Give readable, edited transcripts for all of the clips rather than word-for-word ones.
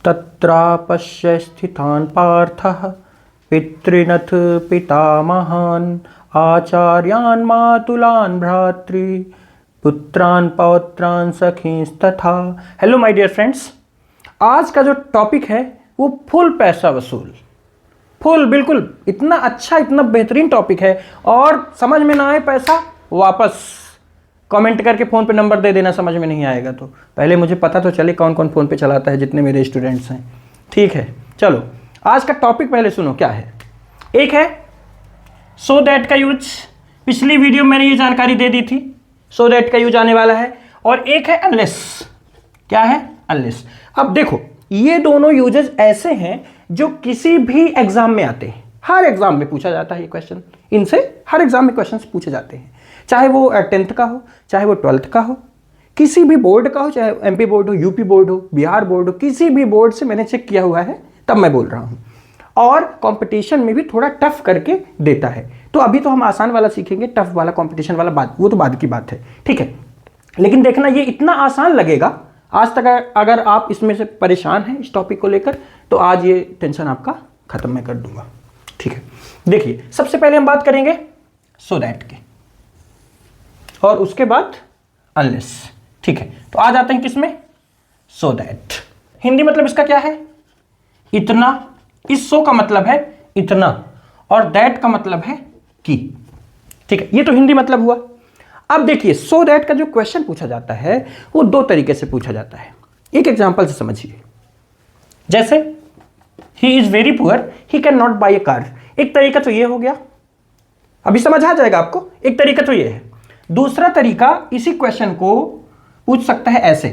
तत्रापश्य स्थितान् पार्थः पितृनथ पितामहान् आचार्यान् मातुलान् भ्रातृ पुत्रान् पौत्रान् सखींस्तथा। Hello my dear friends, आज का जो टॉपिक है वो फुल पैसा वसूल, फुल बिल्कुल इतना अच्छा इतना बेहतरीन टॉपिक है। और समझ में ना आए पैसा वापस कमेंट करके फ़ोन पे नंबर दे देना, समझ में नहीं आएगा तो पहले मुझे पता तो चले कौन कौन फ़ोन पे चलाता है जितने मेरे स्टूडेंट्स हैं। ठीक है, चलो आज का टॉपिक पहले सुनो क्या है। एक है सो दैट का यूज, पिछली वीडियो में मैंने ये जानकारी दे दी थी, सो दैट का यूज आने वाला है। और एक है अनलेस। क्या है? अनलेस। अब देखो ये दोनों यूजेस ऐसे हैं जो किसी भी एग्जाम में आते हैं, हर एग्जाम में पूछा जाता है ये क्वेश्चन, इनसे हर एग्जाम में क्वेश्चन पूछे जाते हैं, चाहे वो 10th का हो, चाहे वो 12th का हो, किसी भी बोर्ड का हो, चाहे एमपी बोर्ड हो, यूपी बोर्ड हो, बिहार बोर्ड हो, किसी भी बोर्ड से मैंने चेक किया हुआ है तब मैं बोल रहा हूँ। और कंपटीशन में भी थोड़ा टफ करके देता है। तो अभी तो हम आसान वाला सीखेंगे, टफ वाला कंपटीशन वाला बाद, वो तो बाद की बात है। ठीक है, लेकिन देखना ये इतना आसान लगेगा। आज तक अगर आप इसमें से परेशान हैं इस टॉपिक को लेकर तो आज ये टेंशन आपका खत्म मैं कर दूंगा। ठीक है, देखिए सबसे पहले हम बात करेंगे सो दैट की और उसके बाद अनलेस। ठीक है, तो आज आते हैं किसमें? So that. हिंदी मतलब इसका क्या है? इतना। इस सो का मतलब है इतना और दैट का मतलब है कि। ठीक है, ये तो हिंदी मतलब हुआ। अब देखिए सो दैट का जो क्वेश्चन पूछा जाता है वो दो तरीके से पूछा जाता है। एक एग्जांपल से समझिए, जैसे he is very poor he can not buy a car. एक तरीका तो ये हो गया, अभी समझ आ जाएगा आपको। एक तरीका तो ये है। दूसरा तरीका इसी क्वेश्चन को पूछ सकता है ऐसे।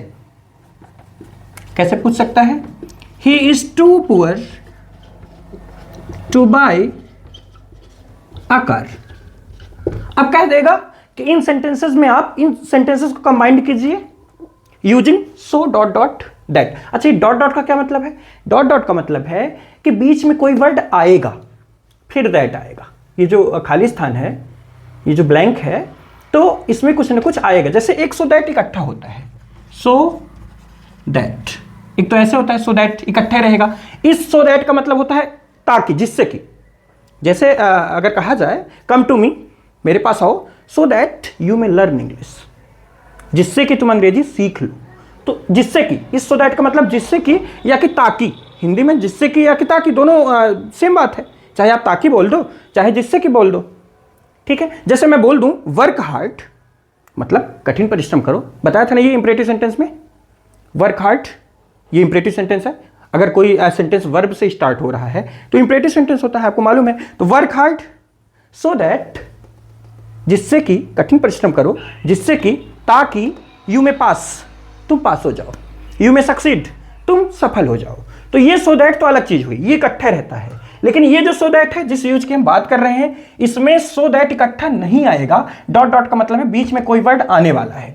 कैसे पूछ सकता है? He is too poor to buy a car. अब कह देगा कि इन सेंटेंसेस में आप इन सेंटेंसेस को कंबाइंड कीजिए using so dot dot that. अच्छा, ये डॉट डॉट का क्या मतलब है? डॉट डॉट का मतलब है कि बीच में कोई वर्ड आएगा फिर दैट आएगा। ये जो खाली स्थान है, ये जो ब्लैंक है, तो इसमें कुछ ना कुछ आएगा। जैसे एक सो दैट इकट्ठा होता है, सो दैट। एक तो ऐसे होता है सो दैट इकट्ठे रहेगा। इस सो दैट का मतलब होता है ताकि, जिससे कि। जैसे अगर कहा जाए कम टू मी, मेरे पास आओ, so that you may learn English, जिससे कि तुम अंग्रेजी सीख लो। तो जिससे कि, इस सो दैट का मतलब जिससे कि या कि ताकि। हिंदी में जिससे कि या कि ताकि दोनों सेम बात है, चाहे आप ताकि बोल दो चाहे जिससे कि बोल दो। ठीक है, जैसे मैं बोल दूं वर्क हार्ड, मतलब कठिन परिश्रम करो। बताया था ना ये इंपरेटिव सेंटेंस में, वर्क हार्ड ये इंपरेटिव सेंटेंस है। अगर कोई सेंटेंस वर्ब से स्टार्ट हो रहा है तो इंपरेटिव सेंटेंस होता है, आपको मालूम है। तो वर्क हार्ड सो दैट, जिससे कि कठिन परिश्रम करो, जिससे कि, ताकि यू में पास, तुम पास हो जाओ, यू में सक्सीड, तुम सफल हो जाओ। तो ये सो दैट तो अलग चीज हुई, ये इकट्ठा रहता है। लेकिन ये जो सो दैट है जिस यूज की हम बात कर रहे हैं, इसमें सो दैट इकट्ठा नहीं आएगा। डॉट डॉट का मतलब है बीच में कोई वर्ड आने वाला है।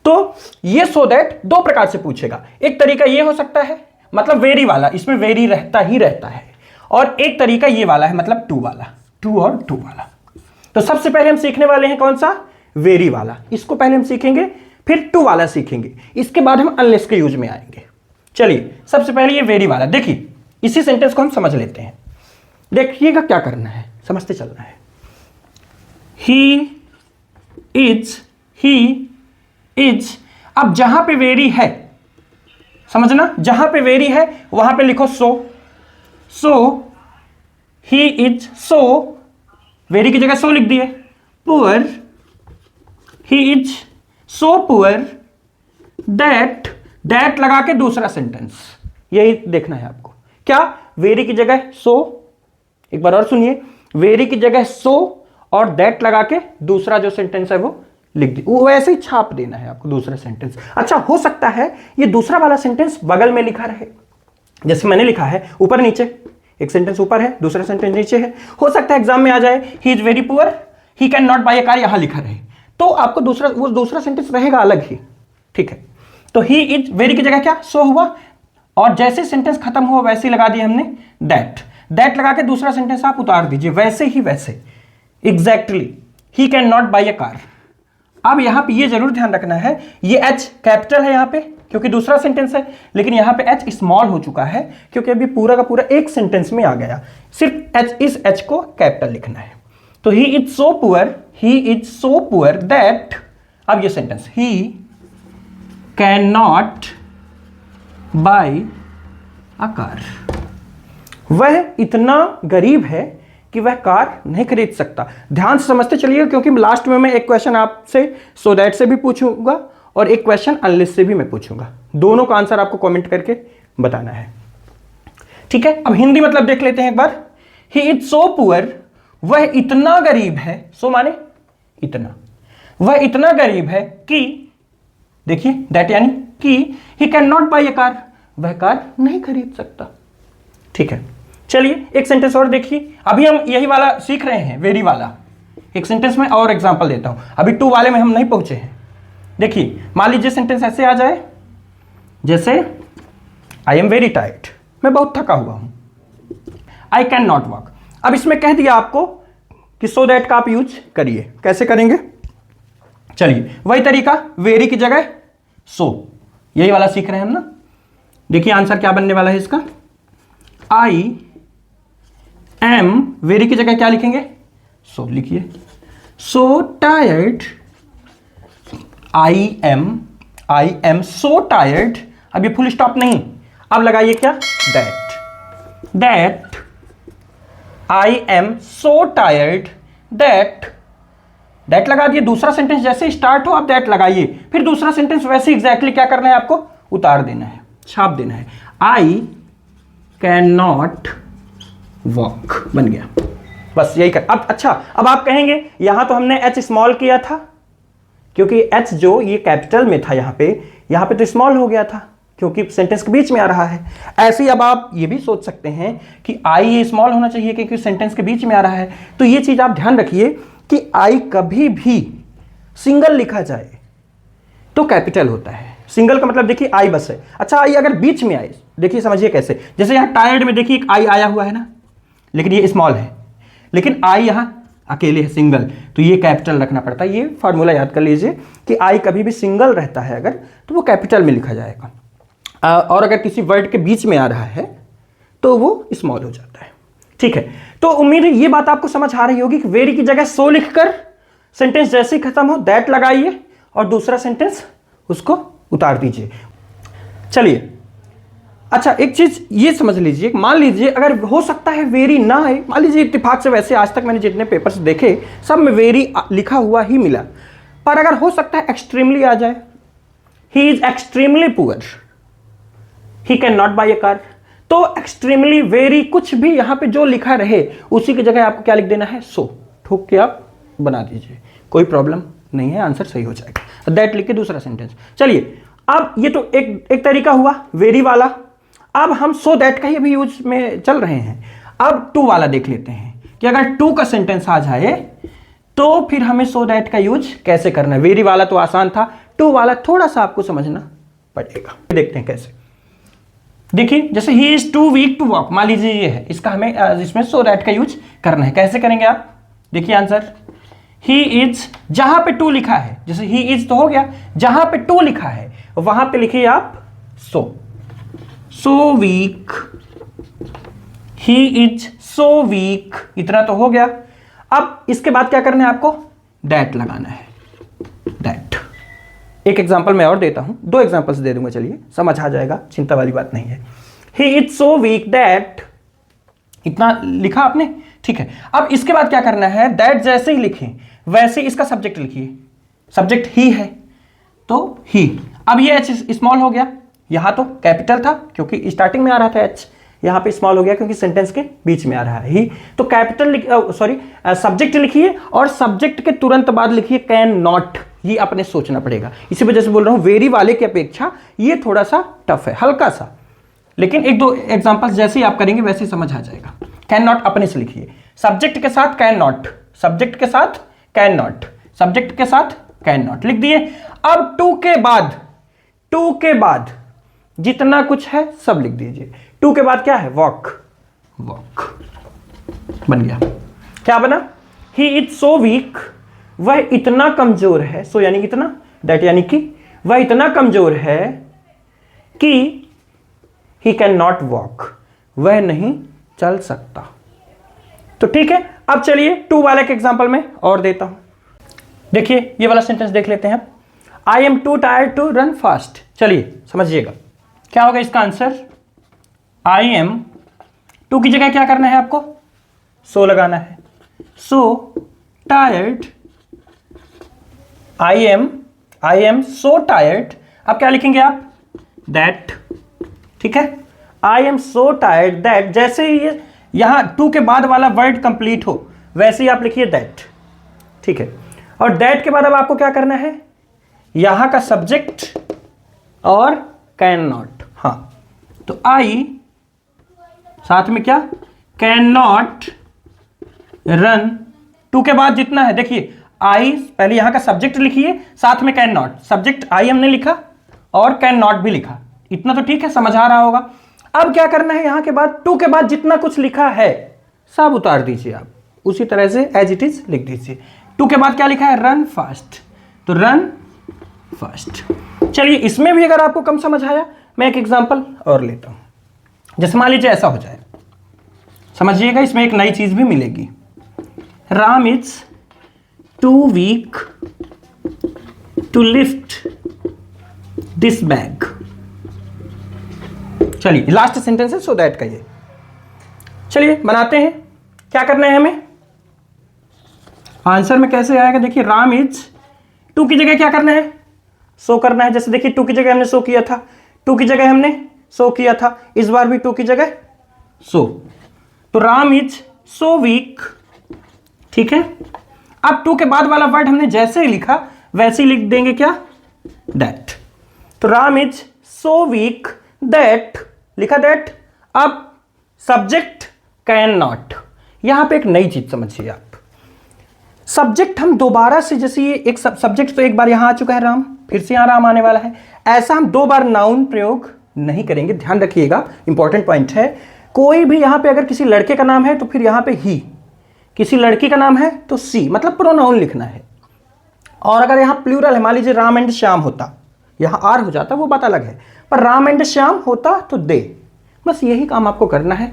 तो ये सो दैट दो प्रकार से पूछेगा। एक तरीका ये हो सकता है, मतलब वेरी वाला, इसमें वेरी रहता ही रहता है। और एक तरीका ये वाला है, मतलब टू वाला, टू और टू वाला। तो सबसे पहले हम सीखने वाले हैं कौन सा? वेरी वाला। इसको पहले हम सीखेंगे, फिर टू वाला सीखेंगे, इसके बाद हम अनलेस के यूज में आएंगे। चलिए सबसे पहले ये वेरी वाला। देखिए इसी सेंटेंस को हम समझ लेते हैं। देखिएगा क्या करना है, समझते चलना है। He is. अब जहां पे वेरी है, समझना, जहां पे वेरी है वहां पे लिखो सो ही इज सो, वेरी की जगह सो लिख दिए। Poor, he is so poor that लगा के दूसरा सेंटेंस, यही देखना है आपको। क्या? वेरी की जगह सो, एक बार और सुनिए, वेरी की जगह सो और दैट लगा के दूसरा जो सेंटेंस है वो लिख दी, वो ऐसे ही छाप देना है आपको दूसरा सेंटेंस। अच्छा, हो सकता है ये दूसरा वाला सेंटेंस बगल में लिखा रहे, जैसे मैंने लिखा है ऊपर नीचे, एक सेंटेंस ऊपर है दूसरा सेंटेंस नीचे है। हो सकता है एग्जाम में आ जाए he is very poor he can not buy a car, यहां लिखा रहे, तो आपको दूसरा सेंटेंस रहेगा अलग ही। ठीक है, तो ही इज, वेरी की जगह क्या? सो हुआ, और जैसे सेंटेंस खत्म हुआ वैसे ही लगा दिया हमने दैट लगा के दूसरा सेंटेंस आप उतार दीजिए, वैसे ही वैसे exactly. He can not buy a car, अब यहां पे ये जरूर ध्यान रखना है, ये H कैपिटल है यहां पे क्योंकि दूसरा सेंटेंस है, लेकिन यहां पे H स्मॉल हो चुका है क्योंकि अभी पूरा का पूरा एक सेंटेंस में आ गया, सिर्फ इस H को कैपिटल लिखना है। तो he is so poor that, अब ये sentence, he can not buy a car, वह इतना गरीब है कि वह कार नहीं खरीद सकता। ध्यान से समझते चलिए क्योंकि लास्ट में मैं एक क्वेश्चन आपसे सो दैट से भी पूछूंगा और एक क्वेश्चन अनलेस से भी मैं पूछूंगा, दोनों का आंसर आपको कमेंट करके बताना है, ठीक है। अब हिंदी मतलब देख लेते हैं एक बार। ही इज सो पुअर, वह इतना गरीब है, सो माने इतना, वह इतना गरीब है कि, देखिए दैट यानी कि, he can not buy a car, वह कार नहीं खरीद सकता, ठीक है। चलिए एक सेंटेंस और देखिए, अभी हम यही वाला सीख रहे हैं, वेरी वाला। एक सेंटेंस में और एग्जांपल देता हूं, अभी टू वाले में हम नहीं पहुंचे हैं। देखिए मान लीजिए सेंटेंस ऐसे आ जाए जैसे आई एम वेरी टायर्ड, मैं बहुत थका हुआ हूं। आई कैन नॉट वॉक, अब इसमें कह दिया आपको कि सो दैट का आप यूज करिए, कैसे करेंगे? चलिए वही तरीका, वेरी की जगह सो, यही वाला सीख रहे हैं हम ना। देखिए आंसर क्या बनने वाला है इसका, आई एम, वेरी की जगह क्या लिखेंगे? सो लिखिए, so tired, I am so tired, अब ये फुल स्टॉप नहीं, अब लगाइए क्या? That I am so tired that लगा दिए। दूसरा सेंटेंस जैसे स्टार्ट हो आप दैट लगाइए, फिर दूसरा सेंटेंस वैसे एग्जैक्टली क्या करना है आपको? उतार देना है, छाप देना है। आई कैन नॉट वॉक बन गया, बस यही कर। अब अच्छा, अब आप कहेंगे यहां तो हमने एच स्मॉल किया था क्योंकि एच जो ये कैपिटल में था, यहां पे तो स्मॉल हो गया था क्योंकि सेंटेंस के बीच में आ रहा है। ऐसे ही अब आप ये भी सोच सकते हैं कि आई ये स्मॉल होना चाहिए क्योंकि सेंटेंस के बीच में आ रहा है। तो ये चीज आप ध्यान रखिए कि आई कभी भी सिंगल लिखा जाए तो कैपिटल होता है। सिंगल का मतलब देखिए आई बस है। अच्छा आई अगर बीच में आए, देखिए समझिए कैसे, जैसे यहां टायर्ड में देखिए एक आई आया हुआ है ना, लेकिन ये स्मॉल है, लेकिन आई यहां अकेले है सिंगल, तो ये कैपिटल रखना पड़ता है। ये फॉर्मूला याद कर लीजिए कि आई कभी भी सिंगल रहता है अगर, तो वो कैपिटल में लिखा जाएगा, और अगर किसी वर्ड के बीच में आ रहा है तो वो स्मॉल हो जाता है, ठीक है। तो उम्मीद है ये बात आपको समझ आ रही होगी कि वेरी की जगह सो लिखकर सेंटेंस जैसे ही खत्म हो दैट लगाइए और दूसरा सेंटेंस उसको उतार दीजिए। चलिए अच्छा एक चीज ये समझ लीजिए, मान लीजिए अगर हो सकता है वेरी ना आए, मान लीजिए इत्तेफाक से, वैसे आज तक मैंने जितने पेपर्स देखे सब में वेरी लिखा हुआ ही मिला, पर अगर हो सकता है एक्सट्रीमली आ जाए, he is extremely poor, he can not buy a car, तो एक्सट्रीमली वेरी कुछ भी यहां पे जो लिखा रहे उसी की जगह आपको क्या लिख देना है? सो ठोक के आप बना दीजिए, कोई प्रॉब्लम नहीं है, आंसर सही हो जाएगा। दैट लिख के दूसरा सेंटेंस। चलिए अब ये तो एक तरीका हुआ वेरी वाला, अब हम सो दैट का ही अभी यूज में चल रहे हैं। अब टू वाला देख लेते हैं कि अगर टू का सेंटेंस आ जाए तो फिर हमें सो दैट का यूज कैसे करना है। वेरी वाला तो आसान था, टू वाला थोड़ा सा आपको समझना पड़ेगा। देखते हैं कैसे। देखिए जैसे he is too weak to walk, मान लीजिए ये है, इसका हमें इसमें सो दैट का यूज करना है। कैसे करेंगे आप? देखिए आंसर, ही इज, जहां पे टू लिखा है, जैसे ही इज तो हो गया, जहां पे टू लिखा है वहां पे लिखिए आप so weak, he is so weak, इतना तो हो गया। अब इसके बाद क्या करना है आपको? दैट लगाना है, दैट। एक एग्जांपल मैं और देता हूं, दो एग्जांपल्स दे दूंगा, चलिए समझ आ जाएगा, चिंता वाली बात नहीं है। He is so weak that, इतना लिखा आपने, ठीक है। अब इसके बाद क्या करना है? दैट जैसे ही लिखें वैसे इसका सब्जेक्ट लिखिए, सब्जेक्ट ही है तो ही। अब ये एच स्मॉल हो गया, यहां तो कैपिटल था क्योंकि स्टार्टिंग में आ रहा था एच, यहां पे स्मॉल हो गया क्योंकि सेंटेंस के बीच में आ रहा है ही, तो कैपिटल सब्जेक्ट लिखिए और सब्जेक्ट के तुरंत बाद लिखिए कैन नॉट। ये अपने सोचना पड़ेगा, इसी वजह से बोल रहा हूं वेरी वाले की अपेक्षा ये थोड़ा सा टफ है, हल्का सा, लेकिन एक दो एग्जांपल्स जैसे ही आप करेंगे वैसे ही समझ आ जाएगा। कैन नॉट अपने से लिखिए, सब्जेक्ट के साथ कैन नॉट, सब्जेक्ट के साथ कैन नॉट, सब्जेक्ट के साथ कैन नॉट लिख दिए। अब टू के बाद जितना कुछ है सब लिख दीजिए। टू के बाद क्या है? वॉक, वॉक बन गया। क्या बना? ही इज सो वीक वह इतना कमजोर है, सो यानी कितना, दैट यानी कि वह इतना कमजोर है कि ही कैन नॉट वॉक, वह नहीं चल सकता। तो ठीक है, अब चलिए टू वाले के एग्जाम्पल में और देता हूं। देखिए ये वाला सेंटेंस देख लेते हैं। I am too tired to run fast. चलिए समझिएगा क्या होगा इसका आंसर। आई एम, टू की जगह क्या करना है आपको, सो लगाना है। So tired, I am so tired. अब क्या लिखेंगे आप, दैट। ठीक है, I am so tired that, जैसे ही ये यहां टू के बाद वाला वर्ड कंप्लीट हो वैसे ही आप लिखिए दैट। ठीक है, और दैट के बाद अब आपको क्या करना है, यहां का सब्जेक्ट और कैन नॉट। हाँ, तो आई साथ में क्या, कैन नॉट रन। टू के बाद जितना है, देखिए आई पहले यहां का सब्जेक्ट लिखिए, साथ में कैन नॉट, सब्जेक्ट आई हमने लिखा और कैन नॉट भी लिखा। इतना तो ठीक है, समझ आ रहा होगा। अब क्या करना है, यहां के बाद टू के बाद जितना कुछ लिखा है सब उतार दीजिए, आप उसी तरह से एज इट इज लिख दीजिए। टू के बाद क्या लिखा है, रन फास्ट, तो रन फास्ट। चलिए इसमें भी अगर आपको कम समझ आया, मैं एक एग्जांपल और लेता हूं। जैसे मान लीजिए ऐसा हो जाए, समझिएगा इसमें एक नई चीज भी मिलेगी। Ram is too weak to lift this bag. चलिए लास्ट सेंटेंस है सो दैट का ये। चलिए बनाते हैं, क्या करना है हमें, आंसर में कैसे आएगा। देखिए राम इज, टू की जगह क्या करना है, सो करना है। जैसे देखिए टू की जगह हमने सो किया था, टू की जगह हमने सो किया था, इस बार भी टू की जगह सो। तो राम इज सो वीक। ठीक है, अब टू के बाद वाला वर्ड हमने जैसे ही लिखा वैसे ही लिख देंगे क्या, दैट। तो Ram is so weak that, लिखा दैट। अब सब्जेक्ट कैन नॉट। यहां पे एक नई चीज समझिए आप, सब्जेक्ट हम दोबारा से, जैसे ये एक सब्जेक्ट तो एक बार यहां आ चुका है राम, फिर से यहां राम आने वाला है, ऐसा हम दो बार नाउन प्रयोग नहीं करेंगे। ध्यान रखिएगा, इंपॉर्टेंट पॉइंट है। कोई भी यहां पे अगर किसी लड़के का नाम है तो फिर यहां पे ही, किसी लड़की का नाम है तो सी, मतलब प्रोनाउन लिखना है। और अगर यहां प्लूरल है, मान लीजिए राम एंड श्याम होता, यहां आर हो जाता, वो बात अलग है, पर राम एंड श्याम होता तो दे। बस यही काम आपको करना है।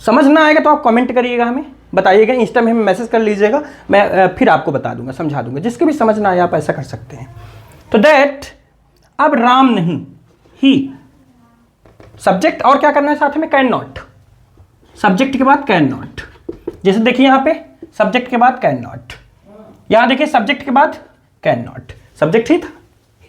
समझ ना आएगा तो आप कमेंट करिएगा, हमें बताइएगा, इंस्टा में हमें मैसेज कर लीजिएगा, मैं फिर आपको बता दूंगा, समझा दूंगा। जिसके भी समझ ना आए आप ऐसा कर सकते हैं। तो दैट, अब राम नहीं, ही सब्जेक्ट, और क्या करना है साथ में, कैन नॉट। सब्जेक्ट के बाद कैन नॉट, जैसे देखिए यहां पे सब्जेक्ट के बाद कैन नॉट, यहां देखिए सब्जेक्ट के बाद कैन नॉट। सब्जेक्ट ही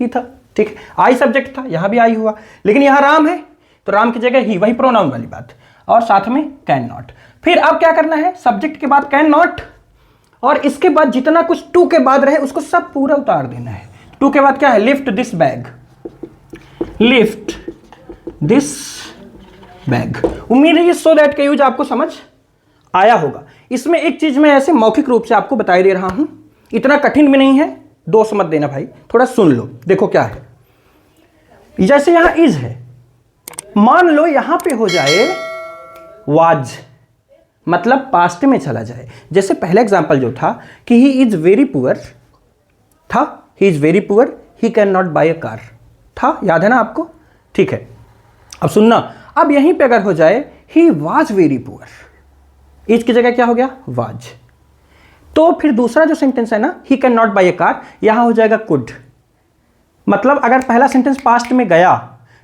था, ठीक है, आई सब्जेक्ट था, यहां भी आई हुआ, लेकिन यहां राम है तो राम की जगह ही, वही प्रोनाउन वाली बात, और साथ में कैन नॉट। फिर अब क्या करना है, सब्जेक्ट के बाद कैन नॉट, और इसके बाद जितना कुछ टू के बाद रहे उसको सब पूरा उतार देना है। टू के बाद क्या है, lift this bag, lift this bag. उम्मीद है ये सो दैट का यूज आपको समझ आया होगा। इसमें एक चीज मैं ऐसे मौखिक रूप से आपको बता दे रहा हूं, इतना कठिन भी नहीं है, दोष मत देना भाई, थोड़ा सुन लो। देखो क्या है, जैसे यहां इज है, मान लो यहां पे हो जाए वाज, मतलब पास्ट में चला जाए। जैसे पहला एग्जांपल जो था कि ही इज वेरी पुअर था, he is very poor, he can not buy a car था, याद है ना आपको, ठीक है। अब सुनना, अब यहीं पे अगर हो जाए he was very poor, is की जगह क्या हो गया, वाज, तो फिर दूसरा जो सेंटेंस है ना, he can not buy a car, यहां हो जाएगा कुड। मतलब अगर पहला सेंटेंस पास्ट में गया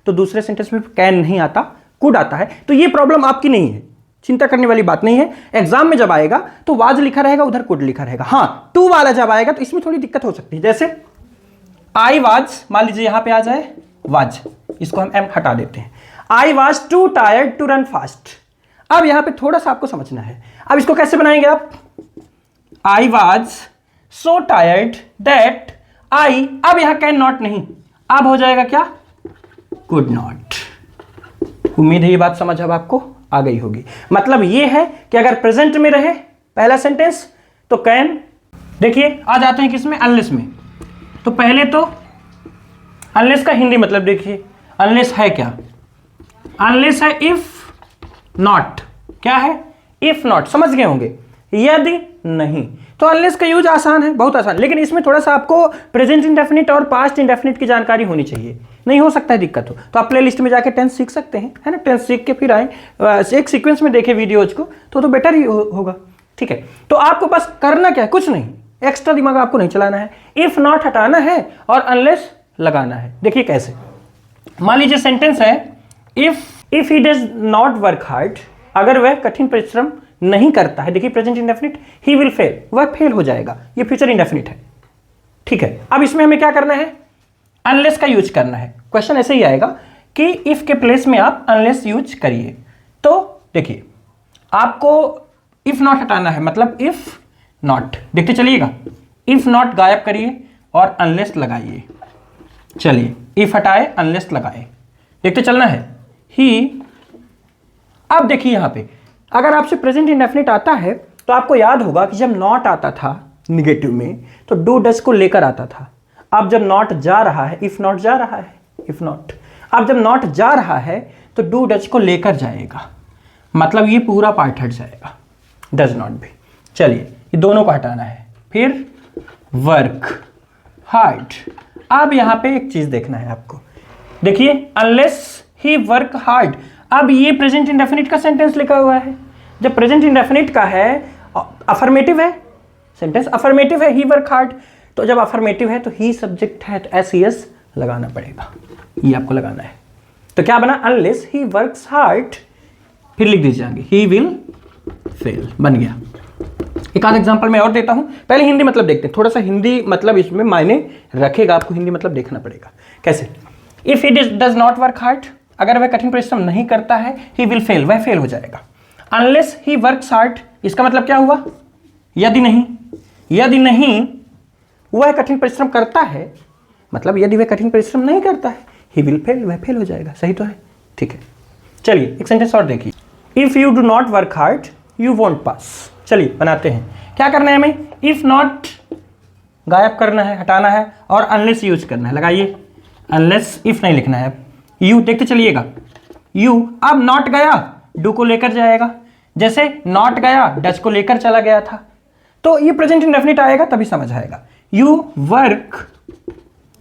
तो दूसरे सेंटेंस में कैन नहीं आता, कुड आता है। तो ये प्रॉब्लम आपकी नहीं है, चिंता करने वाली बात नहीं है। एग्जाम में जब आएगा तो वाज लिखा रहेगा, उधर कुड लिखा रहेगा। हाँ, टू वाला जब आएगा तो इसमें थोड़ी दिक्कत हो सकती है। जैसे आई वाज, मान लीजिए यहां पे आ जाए वाज, इसको हम एम हटा देते हैं। I was too tired to run fast. अब यहां पे थोड़ा सा आपको समझना है, अब इसको कैसे बनाएंगे आप, I was so tired that I, अब यहां कैन नॉट नहीं, अब हो जाएगा क्या, कुड नॉट। उम्मीद है ये बात समझ अब आपको आ गई होगी। मतलब ये है कि अगर प्रेजेंट में रहे पहला सेंटेंस तो कैन। देखिए आ जाते हैं किसमें, अनलेस में। तो पहले तो अनलेस का हिंदी मतलब देखिए, अनलेस है क्या, अनलेस है इफ नॉट, क्या है, इफ नॉट, समझ गए होंगे, यदि नहीं। तो अनलेस का यूज आसान है, बहुत आसान, लेकिन इसमें थोड़ा सा आपको प्रेजेंट इंडेफिनिट और पास्ट इंडेफिनिट की जानकारी होनी चाहिए, नहीं हो सकता है दिक्कत हो तो आप प्ले लिस्ट में जाके टेंस सीख सकते हैं, है ना। टेंस सीख के फिर आए एक सीक्वेंस में देखें वीडियोज को तो बेटर ही होगा, ठीक है। तो आपको बस करना क्या है, कुछ नहीं, एक्स्ट्रा दिमाग आपको नहीं चलाना है, इफ नॉट हटाना है और अनलेस लगाना है। देखिए कैसे, मान लीजिए सेंटेंस है if he does not work hard, अगर वह कठिन परिश्रम नहीं करता है, देखिए present indefinite, he will fail, वह फेल हो जाएगा, ये फ्यूचर इंडेफिनिट है, ठीक है। अब इसमें हमें क्या करना है, अनलेस का यूज करना है। क्वेश्चन ऐसे ही आएगा कि इफ के प्लेस में आप अनलेस यूज करिए, तो देखिए आपको इफ नॉट हटाना है, मतलब इफ नॉट, देखते चलिएगा, इफ नॉट गायब करिए और अनलेस लगाइए। चलिए इफ हटाए अनलेस लगाए, देखते चलना है ही। अब देखिए यहां पे अगर आपसे प्रेजेंट इंडेफिनिट आता है तो आपको याद होगा कि जब नॉट आता था निगेटिव में तो डू डज को लेकर आता था। अब जब नॉट जा रहा है, इफ नॉट जा रहा है, इफ नॉट, अब जब नॉट जा रहा है तो डू डज को लेकर जाएगा, मतलब ये पूरा पार्ट हट जाएगा, डज नॉट भी। चलिए ये दोनों को हटाना है, फिर वर्क हार्ड। अब यहां पे एक चीज देखना है आपको, देखिए अनलेस ही वर्क हार्ड, अब ये प्रेजेंट इंडेफिनिट का सेंटेंस लिखा हुआ है, जब प्रेजेंट इंडेफिनिट का है अफर्मेटिव है, सेंटेंस अफर्मेटिव है, ही वर्क हार्ड, तो जब अफर्मेटिव है तो ही सब्जेक्ट है तो एस लगाना पड़ेगा, ये आपको लगाना है। तो क्या बना, अनलेस ही वर्क्स हार्ड, फिर लिख दीजिए आगे ही विल फेल, बन गया। एक आध एग्जांपल मैं और देता हूं, पहले हिंदी मतलब देखते हैं, थोड़ा सा हिंदी मतलब इसमें मायने रखेगा, आपको हिंदी मतलब देखना पड़ेगा। कैसे, if he does not work hard, अगर वह कठिन परिश्रम नहीं करता है, ही विल फेल, वह फेल हो जाएगा। अनलेस ही वर्क्स हार्ड, इसका मतलब क्या हुआ, यदि नहीं वह कठिन परिश्रम करता है, मतलब यदि वह कठिन परिश्रम नहीं करता है, ही विल फेल, वह फेल हो जाएगा, सही तो है, ठीक है। चलिए एक सेंटेंस और देखिए, if you do not work hard you won't pass. चलिए बनाते हैं, क्या करना है हमें, इफ नॉट गायब करना है, हटाना है, और अनलेस यूज करना है, लगाइए अनलेस, इफ नहीं लिखना है। यू देखते चलिएगा, यू, अब नॉट गया डू को लेकर जाएगा, जैसे नॉट गया डच को लेकर चला गया था, तो ये प्रेजेंट इंडेफिनिट आएगा तभी समझ आएगा। यू वर्क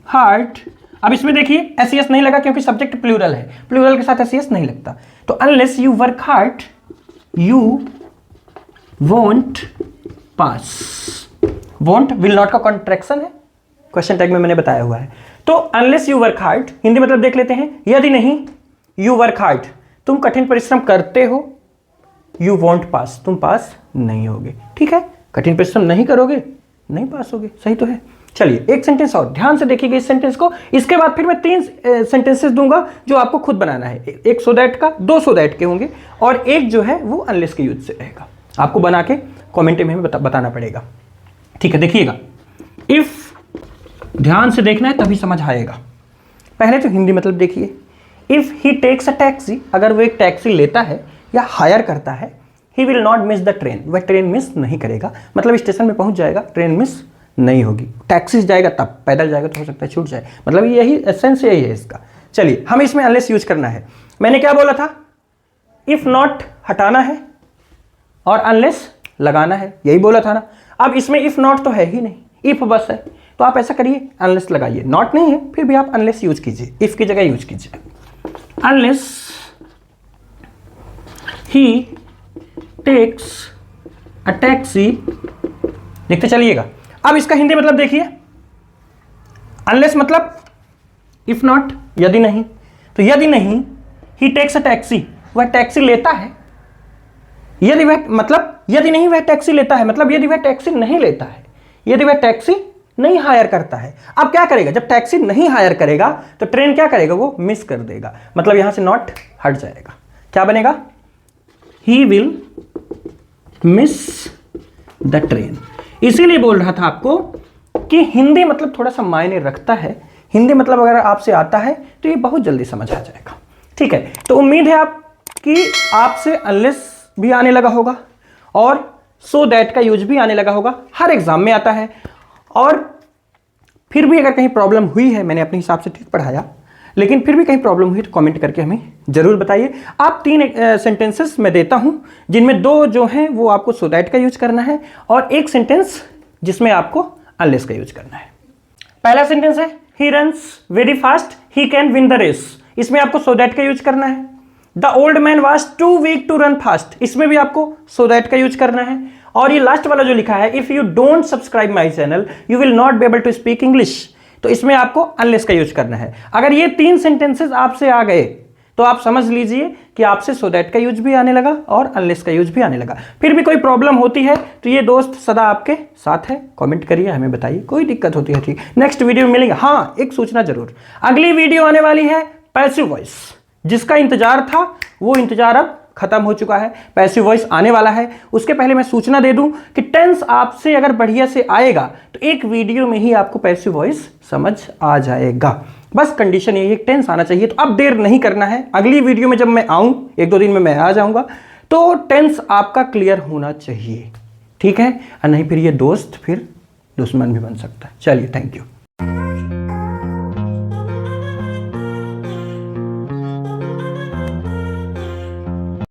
हार्ड, अब इसमें देखिए एस नहीं लगा क्योंकि सब्जेक्ट प्लूरल है, प्लूरल के साथ एस नहीं लगता, तो unless you work hard you won't pass. Won't will not का कॉन्ट्रैक्शन है, क्वेश्चन टैग में मैंने बताया हुआ है। तो unless you work hard, Hindi मतलब देख लेते हैं, यदि नहीं यू वर्क हार्ड, तुम कठिन परिश्रम करते हो, यू वोंट पास, तुम पास नहीं होगे, ठीक है, कठिन परिश्रम नहीं करोगे नहीं पास होगे, सही तो है। चलिए एक सेंटेंस और ध्यान से देखिएगा इस सेंटेंस को, इसके बाद फिर मैं 3 सेंटेंसेस दूंगा जो आपको खुद बनाना है, एक सो दैट का, 2 सो दैट के होंगे, और एक जो है वो अनलेस के यूज से रहेगा, आपको बना के कमेंट में बताना पड़ेगा, ठीक है। देखिएगा, इफ ध्यान से देखना है तभी समझ आएगा। पहले तो हिंदी मतलब देखिए, if he takes a taxi, अगर वो एक टैक्सी लेता है या हायर करता है, he will not miss the train, वह ट्रेन मिस नहीं करेगा, मतलब स्टेशन में पहुंच जाएगा, ट्रेन मिस नहीं होगी। टैक्सी से जाएगा तब, पैदल जाएगा तो हो सकता है छूट जाए, मतलब यही एसेंस यही है इसका। चलिए हमें इसमें अनलेस यूज करना है, मैंने क्या बोला था, इफ नॉट हटाना है और अनलेस लगाना है, यही बोला था ना। अब इसमें इफ नॉट तो है ही नहीं, इफ बस है, तो आप ऐसा करिए अनलेस लगाइए, नॉट नहीं है फिर भी आप अनलेस यूज कीजिए, इफ की जगह यूज कीजिए। Unless he takes a taxi, देखते चलिएगा। अब इसका हिंदी मतलब देखिए, अनलेस मतलब इफ नॉट, यदि नहीं, तो यदि नहीं ही टेक्स अ टैक्सी, वह टैक्सी लेता है, यदि वह मतलब यदि नहीं वह टैक्सी लेता है, मतलब यदि वह टैक्सी नहीं लेता है, यदि वह टैक्सी नहीं हायर करता है। अब क्या करेगा, जब टैक्सी नहीं हायर करेगा तो ट्रेन क्या करेगा, वो मिस कर देगा, मतलब यहां से नॉट हट जाएगा, क्या बनेगा, he will miss the train. इसीलिए बोल रहा था आपको कि हिंदी मतलब थोड़ा सा मायने रखता है, हिंदी मतलब अगर आपसे आता है तो ये बहुत जल्दी समझ आ जाएगा, ठीक है। तो उम्मीद है आपकी आपसे अनलेस भी आने लगा होगा और सो दैट का यूज भी आने लगा होगा, हर एग्जाम में आता है। और फिर भी अगर कहीं प्रॉब्लम हुई है, मैंने अपने हिसाब से ठीक पढ़ाया, लेकिन फिर भी कहीं प्रॉब्लम हुई तो कमेंट करके हमें जरूर बताइए। आप 3 सेंटेंसेस मैं देता हूं, जिनमें 2 जो हैं वो आपको सो दैट का यूज करना है और 1 सेंटेंस जिसमें आपको अनलेस का यूज करना है। पहला सेंटेंस है he runs very fast he can win the race. इसमें आपको सो दैट का यूज करना है। The old man was too weak to run fast. इसमें भी आपको सो दैट का यूज करना है। और ये लास्ट वाला जो लिखा है if you don't subscribe my channel you will not be able to speak English, तो इसमें आपको अनलेस का यूज करना है। अगर ये 3 सेंटेंसेस आपसे आ गए तो आप समझ लीजिए कि आपसे सो दैट का यूज भी आने लगा और अनलेस का यूज भी आने लगा। फिर भी कोई प्रॉब्लम होती है तो ये दोस्त सदा आपके साथ है, कमेंट करिए, हमें बताइए, कोई दिक्कत होती है ठीक। नेक्स्ट वीडियो में मिलेंगे। हाँ, एक सूचना जरूर, अगली वीडियो आने वाली है पैसिव वॉइस। जिसका इंतजार था वो इंतजार अब खत्म हो चुका है, पैसिव वॉइस आने वाला है। उसके पहले मैं सूचना दे दूं कि टेंस आपसे अगर बढ़िया से आएगा तो एक वीडियो में ही आपको पैसिव वॉइस समझ आ जाएगा। बस कंडीशन यही है, टेंस आना चाहिए। तो अब देर नहीं करना है, अगली वीडियो में जब मैं आऊं 1-2 दिन में मैं आ जाऊंगा, तो टेंस आपका क्लियर होना चाहिए, ठीक है। और नहीं फिर ये दोस्त फिर दुश्मन भी बन सकता है। चलिए, थैंक यू।